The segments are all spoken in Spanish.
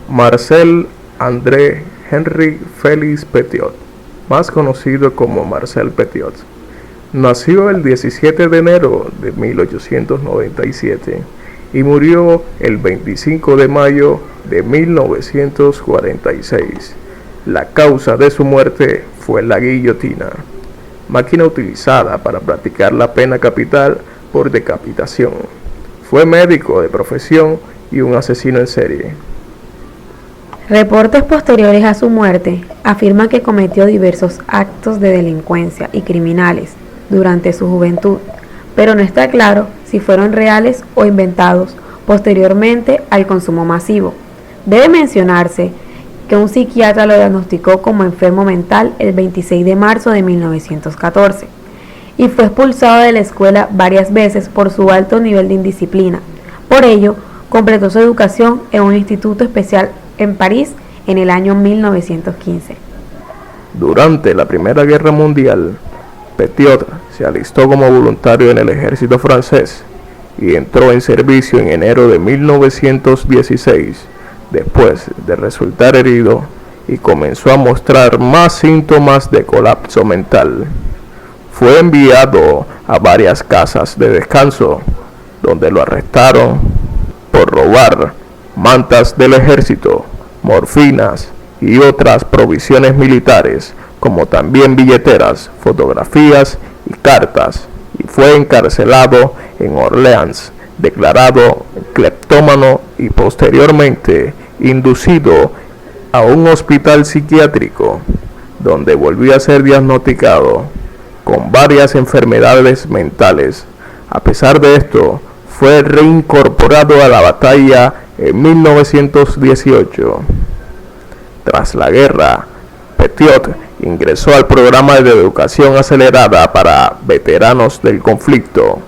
Marcel André Henri Félix Petiot, más conocido como Marcel Petiot, nació el 17 de enero de 1897 y murió el 25 de mayo de 1946. La causa de su muerte fue la guillotina, máquina utilizada para practicar la pena capital por decapitación. Fue médico de profesión y un asesino en serie. Reportes posteriores a su muerte afirman que cometió diversos actos de delincuencia y criminales durante su juventud, pero no está claro si fueron reales o inventados posteriormente al consumo masivo. Debe mencionarse que un psiquiatra lo diagnosticó como enfermo mental el 26 de marzo de 1914 y fue expulsado de la escuela varias veces por su alto nivel de indisciplina. Por ello, completó su educación en un instituto especial en París en el año 1915. Durante la Primera Guerra Mundial, Petiot se alistó como voluntario en el ejército francés y entró en servicio en enero de 1916, después de resultar herido, y comenzó a mostrar más síntomas de colapso mental. Fue enviado a varias casas de descanso, donde lo arrestaron por robar mantas del ejército, morfinas y otras provisiones militares, como también billeteras, fotografías y cartas, y fue encarcelado en Orleans, declarado cleptómano y posteriormente inducido a un hospital psiquiátrico, donde volvió a ser diagnosticado con varias enfermedades mentales. A pesar de esto, fue reincorporado a la batalla en 1918. Tras la guerra, Petiot ingresó al programa de educación acelerada para veteranos del conflicto.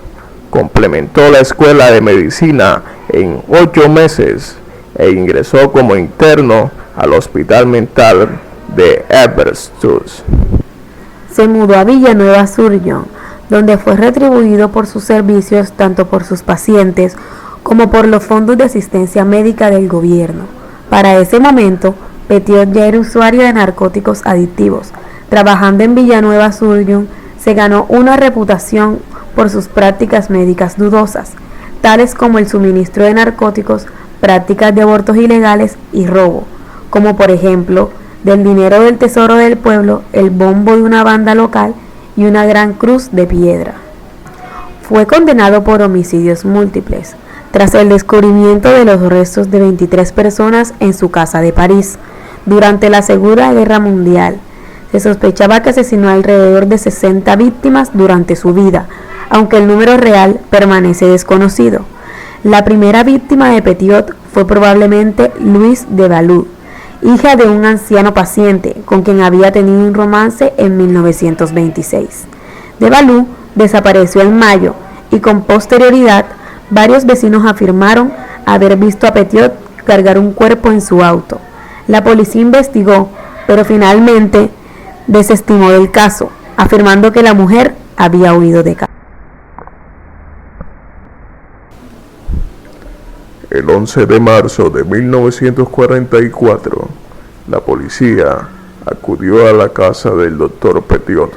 Complementó la escuela de medicina en 8 meses e ingresó como interno al hospital mental de Eberstus. Se mudó a Villanueva-sur-Yonne, donde fue retribuido por sus servicios tanto por sus pacientes como por los fondos de asistencia médica del gobierno. Para ese momento, Petiot ya era usuario de narcóticos adictivos. Trabajando en Villanueva-sur-Yonne, se ganó una reputación por sus prácticas médicas dudosas, tales como el suministro de narcóticos, prácticas de abortos ilegales y robo, como por ejemplo, del dinero del tesoro del pueblo, el bombo de una banda local y una gran cruz de piedra. Fue condenado por homicidios múltiples, tras el descubrimiento de los restos de 23 personas en su casa de París. Durante la Segunda Guerra Mundial, se sospechaba que asesinó alrededor de 60 víctimas durante su vida, aunque el número real permanece desconocido. La primera víctima de Petiot fue probablemente Louise de Balou, hija de un anciano paciente con quien había tenido un romance en 1926. De Balou desapareció en mayo y con posterioridad varios vecinos afirmaron haber visto a Petiot cargar un cuerpo en su auto. La policía investigó, pero finalmente desestimó el caso, afirmando que la mujer había huido de casa. El 11 de marzo de 1944, la policía acudió a la casa del doctor Petiot,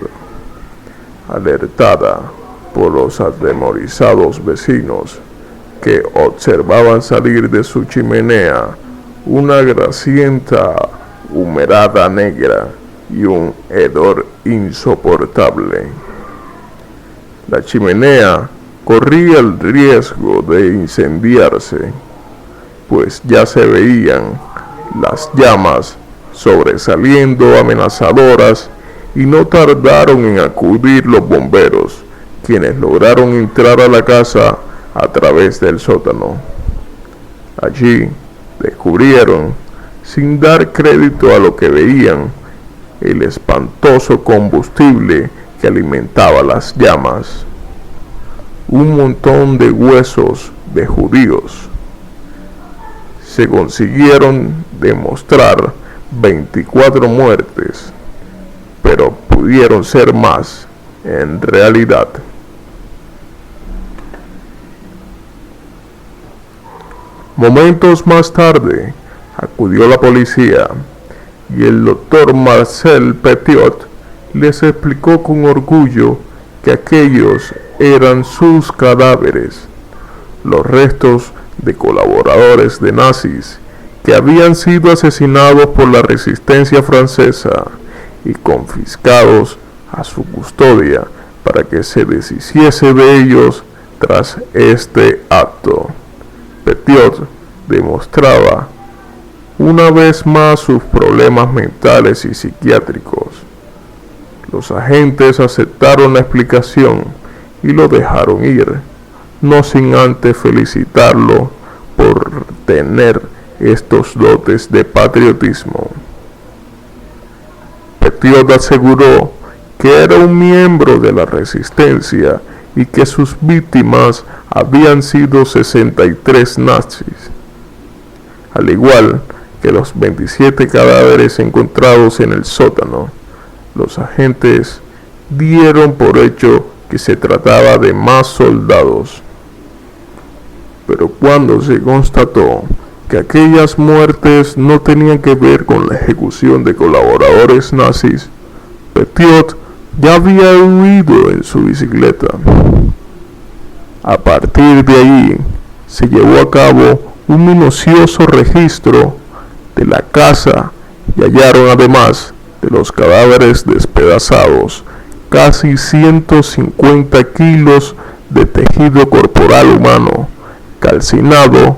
alertada por los atemorizados vecinos que observaban salir de su chimenea una grasienta humareda negra y un hedor insoportable. La chimenea corría el riesgo de incendiarse, pues ya se veían las llamas sobresaliendo amenazadoras y no tardaron en acudir los bomberos, quienes lograron entrar a la casa a través del sótano. Allí descubrieron, sin dar crédito a lo que veían, el espantoso combustible que alimentaba las llamas. Un montón de huesos de judíos. Se consiguieron demostrar 24 muertes, pero pudieron ser más en realidad. Momentos más tarde, Acudió la policía y el doctor Marcel Petiot les explicó con orgullo que aquellos eran sus cadáveres, los restos de colaboradores de nazis que habían sido asesinados por la resistencia francesa y confiscados a su custodia para que se deshiciese de ellos tras este acto. Petiot demostraba una vez más sus problemas mentales y psiquiátricos. Los agentes aceptaron la explicación y lo dejaron ir, no sin antes felicitarlo por tener estos dotes de patriotismo. Petiot aseguró que era un miembro de la resistencia y que sus víctimas habían sido 63 nazis, al igual que los 27 cadáveres encontrados en el sótano. Los agentes dieron por hecho que se trataba de más soldados. Pero cuando se constató que aquellas muertes no tenían que ver con la ejecución de colaboradores nazis, Petiot ya había huido en su bicicleta. A partir de ahí, se llevó a cabo un minucioso registro de la casa y hallaron, además de los cadáveres despedazados, casi 150 kilos de tejido corporal humano calcinado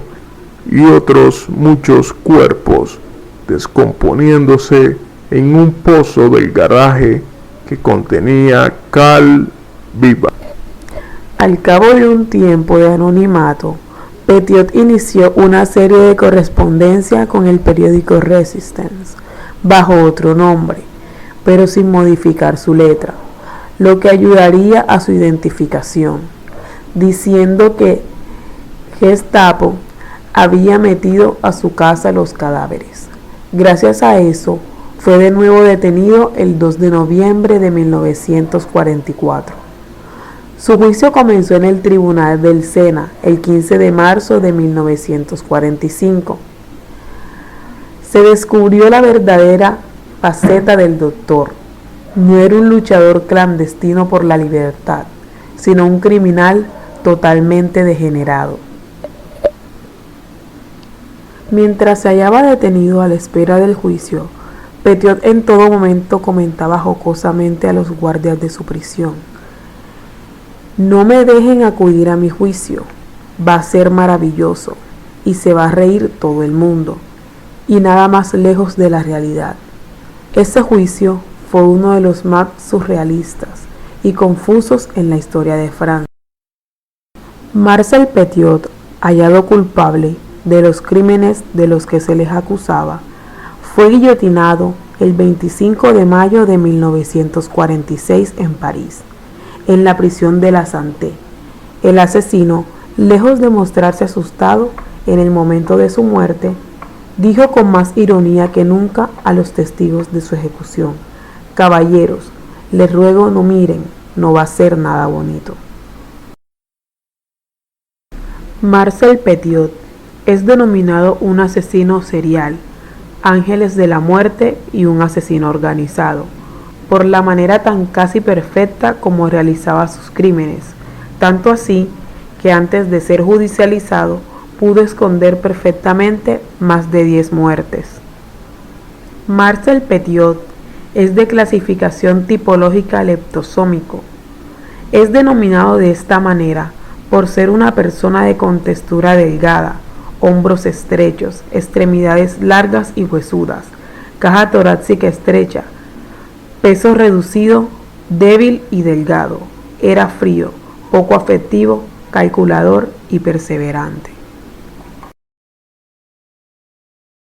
y otros muchos cuerpos descomponiéndose en un pozo del garaje que contenía cal viva. Al cabo de un tiempo de anonimato, Petiot inició una serie de correspondencia con el periódico Resistance, bajo otro nombre, pero sin modificar su letra, lo que ayudaría a su identificación, diciendo que Gestapo había metido a su casa los cadáveres. Gracias a eso, fue de nuevo detenido el 2 de noviembre de 1944. Su juicio comenzó en el Tribunal del Sena el 15 de marzo de 1945. Se descubrió la verdadera faceta del doctor. No era un luchador clandestino por la libertad, sino un criminal totalmente degenerado. Mientras se hallaba detenido a la espera del juicio, Petiot en todo momento comentaba jocosamente a los guardias de su prisión: no me dejen acudir a mi juicio, va a ser maravilloso y se va a reír todo el mundo, y nada más lejos de la realidad. Ese juicio fue uno de los más surrealistas y confusos en la historia de Francia. Marcel Petiot, hallado culpable de los crímenes de los que se les acusaba, fue guillotinado el 25 de mayo de 1946 en París, en la prisión de la Santé. El asesino, lejos de mostrarse asustado en el momento de su muerte, dijo con más ironía que nunca a los testigos de su ejecución: caballeros, les ruego no miren, no va a ser nada bonito. Marcel Petiot es denominado un asesino serial, ángeles de la muerte y un asesino organizado, por la manera tan casi perfecta como realizaba sus crímenes, tanto así que antes de ser judicializado pudo esconder perfectamente más de 10 muertes. Marcel Petiot es de clasificación tipológica leptosómico. Es denominado de esta manera por ser una persona de contextura delgada, hombros estrechos, extremidades largas y huesudas, caja torácica estrecha, peso reducido, débil y delgado. Era frío, poco afectivo, calculador y perseverante.